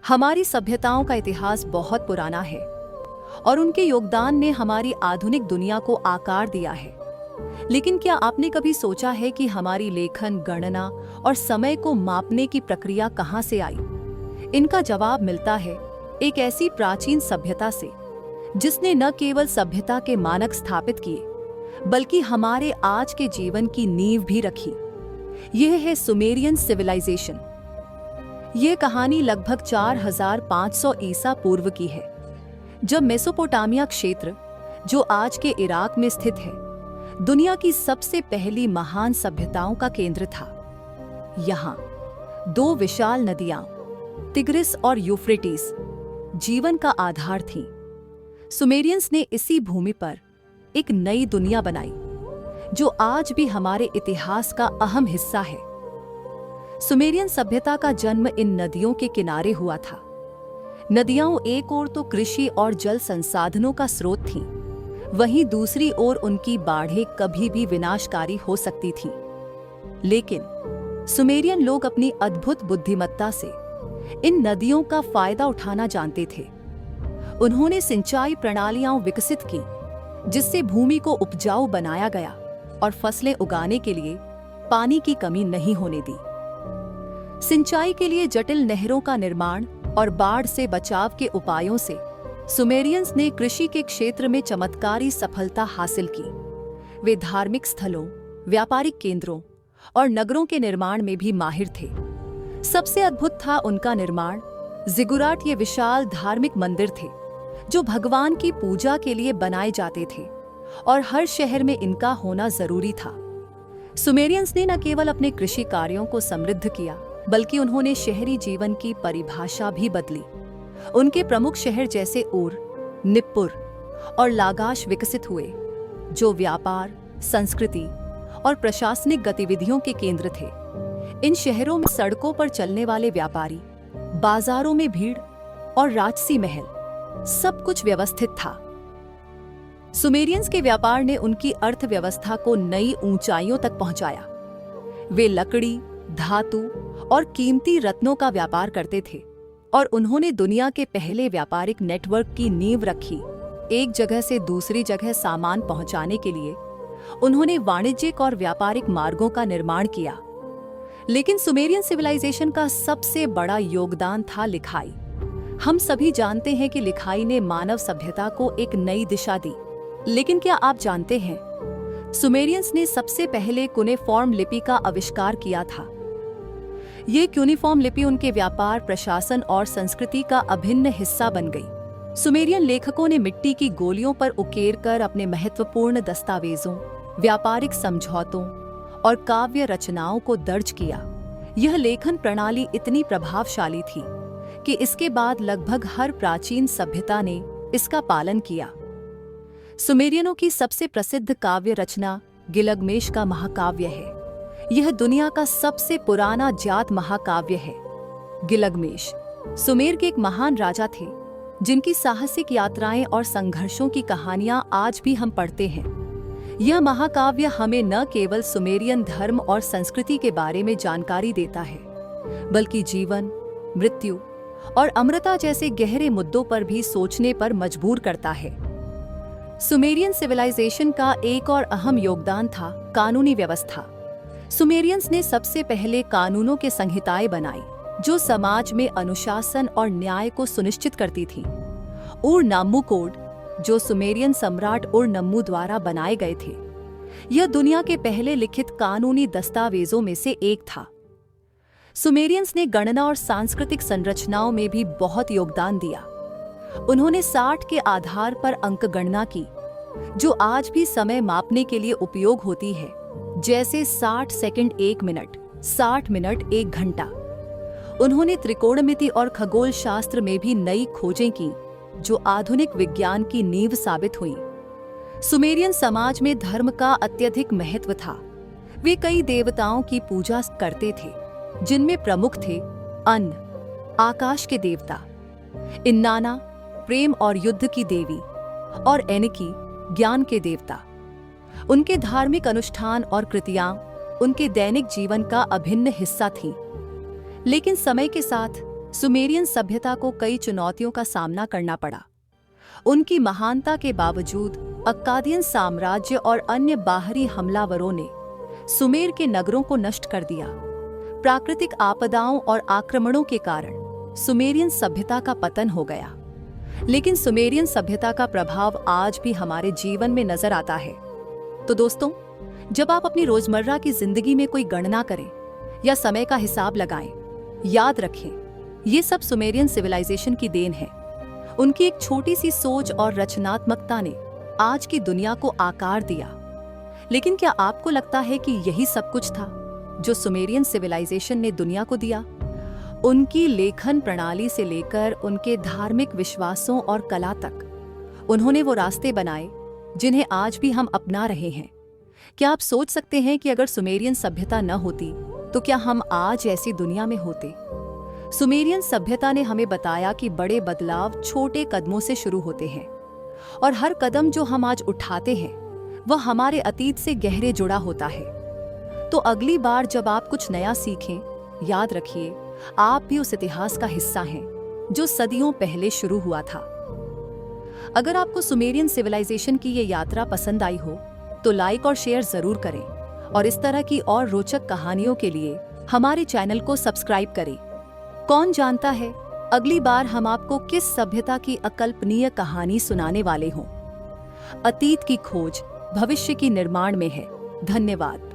हमारी सभ्यताओं का इतिहास बहुत पुराना है और उनके योगदान ने हमारी आधुनिक दुनिया को आकार दिया है। लेकिन क्या आपने कभी सोचा है कि हमारी लेखन, गणना और समय को मापने की प्रक्रिया कहाँ से आई? इनका जवाब मिलता है एक ऐसी प्राचीन सभ्यता से जिसने न केवल सभ्यता के मानक स्थापित किए बल्कि हमारे आज के जीवन की नींव भी रखी। यह है सुमेरियन सिविलाइजेशन। यह कहानी लगभग 4500 ईसा पूर्व की है, जब मेसोपोटामिया क्षेत्र, जो आज के इराक में स्थित है, दुनिया की सबसे पहली महान सभ्यताओं का केंद्र था। यहाँ दो विशाल नदियां, तिग्रिस और यूफ्रेटिस, जीवन का आधार थीं। सुमेरियंस ने इसी भूमि पर एक नई दुनिया बनाई जो आज भी हमारे इतिहास का अहम हिस्सा है। सुमेरियन सभ्यता का जन्म इन नदियों के किनारे हुआ था। नदियां एक ओर तो कृषि और जल संसाधनों का स्रोत थीं, वहीं दूसरी ओर उनकी बाढ़ें कभी भी विनाशकारी हो सकती थीं। लेकिन सुमेरियन लोग अपनी अद्भुत बुद्धिमत्ता से इन नदियों का फायदा उठाना जानते थे। उन्होंने सिंचाई प्रणालियां विकसित की जिससे भूमि को उपजाऊ बनाया गया और फसलें उगाने के लिए पानी की कमी नहीं होने दी। सिंचाई के लिए जटिल नहरों का निर्माण और बाढ़ से बचाव के उपायों से सुमेरियंस ने कृषि के क्षेत्र में चमत्कारी सफलता हासिल की। वे धार्मिक स्थलों, व्यापारिक केंद्रों और नगरों के निर्माण में भी माहिर थे। सबसे अद्भुत था उनका निर्माण जिगुराट। ये विशाल धार्मिक मंदिर थे जो भगवान की पूजा के लिए बनाए जाते थे और हर शहर में इनका होना जरूरी था। सुमेरियंस ने न केवल अपने कृषि कार्यों को समृद्ध किया बल्कि उन्होंने शहरी जीवन की परिभाषा भी बदली। उनके प्रमुख शहर जैसे ऊर, निप्पुर और लागाश विकसित हुए, जो व्यापार, संस्कृति और प्रशासनिक गतिविधियों के केंद्र थे। इन शहरों में सड़कों पर चलने वाले व्यापारी, बाजारों में भीड़ और राजसी महल, सब कुछ व्यवस्थित था। सुमेरियंस के व्यापार ने उनकी अर्थव्यवस्था को नई ऊंचाइयों तक पहुंचाया। वे लकड़ी, धातु और कीमती रत्नों का व्यापार करते थे और उन्होंने दुनिया के पहले व्यापारिक नेटवर्क की नींव रखी। एक जगह से दूसरी जगह सामान पहुंचाने के लिए उन्होंने वाणिज्यिक और व्यापारिक मार्गों का निर्माण किया। लेकिन सुमेरियन सिविलाइजेशन का सबसे बड़ा योगदान था लिखाई। हम सभी जानते हैं कि लिखाई ने मानव सभ्यता को एक नई दिशा दी। लेकिन क्या आप जानते हैं, सुमेरियंस ने सबसे पहले कुनेफॉर्म लिपि का आविष्कार किया था। ये क्यूनिफॉर्म लिपि उनके व्यापार, प्रशासन और संस्कृति का अभिन्न हिस्सा बन गई। सुमेरियन लेखकों ने मिट्टी की गोलियों पर उकेरकर अपने महत्वपूर्ण दस्तावेजों, व्यापारिक समझौतों और काव्य रचनाओं को दर्ज किया। यह लेखन प्रणाली इतनी प्रभावशाली थी कि इसके बाद लगभग हर प्राचीन सभ्यता ने इसका पालन किया। सुमेरियनों की सबसे प्रसिद्ध काव्य रचना गिलगमेश का महाकाव्य है। यह दुनिया का सबसे पुराना जात महाकाव्य है। गिलगमेश सुमेर के एक महान राजा थे जिनकी साहसिक यात्राएं और संघर्षों की कहानियां आज भी हम पढ़ते हैं। यह महाकाव्य हमें न केवल सुमेरियन धर्म और संस्कृति के बारे में जानकारी देता है बल्कि जीवन, मृत्यु और अमरता जैसे गहरे मुद्दों पर भी सोचने पर मजबूर करता है। सुमेरियन सिविलाइजेशन का एक और अहम योगदान था कानूनी व्यवस्था। सुमेरियंस ने सबसे पहले कानूनों के संहिताएं बनाई जो समाज में अनुशासन और न्याय को सुनिश्चित करती थी। उर नाम्मू कोड, जो सुमेरियन सम्राट उर नम्मू द्वारा बनाए गए थे, यह दुनिया के पहले लिखित कानूनी दस्तावेजों में से एक था। सुमेरियंस ने गणना और सांस्कृतिक संरचनाओं में भी बहुत योगदान दिया। उन्होंने 60 के आधार पर अंक गणना की जो आज भी समय मापने के लिए उपयोग होती है, जैसे 60 सेकंड 1 मिनट, 60 मिनट 1 घंटा। उन्होंने त्रिकोणमिति और खगोल शास्त्र में भी नई खोजें की जो आधुनिक विज्ञान की नींव साबित हुई। सुमेरियन समाज में धर्म का अत्यधिक महत्व था। वे कई देवताओं की पूजा करते थे जिनमें प्रमुख थे अन्न, आकाश के देवता, इन्नाना, प्रेम और युद्ध की देवी, और एनिकी, ज्ञान के देवता। उनके धार्मिक अनुष्ठान और कृतियां उनके दैनिक जीवन का अभिन्न हिस्सा थीं। लेकिन समय के साथ सुमेरियन सभ्यता को कई चुनौतियों का सामना करना पड़ा। उनकी महानता के बावजूद अक्कादियन साम्राज्य और अन्य बाहरी हमलावरों ने सुमेर के नगरों को नष्ट कर दिया। प्राकृतिक आपदाओं और आक्रमणों के कारण सुमेरियन सभ्यता का पतन हो गया। लेकिन सुमेरियन सभ्यता का प्रभाव आज भी हमारे जीवन में नजर आता है। तो दोस्तों, जब आप अपनी रोजमर्रा की जिंदगी में कोई गणना करें या समय का हिसाब लगाएं, याद रखें, ये सब सुमेरियन सिविलाइजेशन की देन है। उनकी एक छोटी सी सोच और रचनात्मकता ने आज की दुनिया को आकार दिया। लेकिन क्या आपको लगता है कि यही सब कुछ था जो सुमेरियन सिविलाइजेशन ने दुनिया को दिया? उनकी लेखन प्रणाली से लेकर उनके धार्मिक विश्वासों और कला तक उन्होंने वो रास्ते बनाए जिन्हें आज भी हम अपना रहे हैं। क्या आप सोच सकते हैं कि अगर सुमेरियन सभ्यता न होती तो क्या हम आज ऐसी दुनिया में होते? सुमेरियन सभ्यता ने हमें बताया कि बड़े बदलाव छोटे कदमों से शुरू होते हैं और हर कदम जो हम आज उठाते हैं वह हमारे अतीत से गहरे जुड़ा होता है। तो अगली बार जब आप कुछ नया सीखें, याद रखिए, आप भी उस इतिहास का हिस्सा हैं जो सदियों पहले शुरू हुआ था। अगर आपको सुमेरियन सिविलाइजेशन की ये यात्रा पसंद आई हो तो लाइक और शेयर जरूर करें और इस तरह की और रोचक कहानियों के लिए हमारे चैनल को सब्सक्राइब करें। कौन जानता है अगली बार हम आपको किस सभ्यता की अकल्पनीय कहानी सुनाने वाले हों। अतीत की खोज भविष्य की निर्माण में है। धन्यवाद।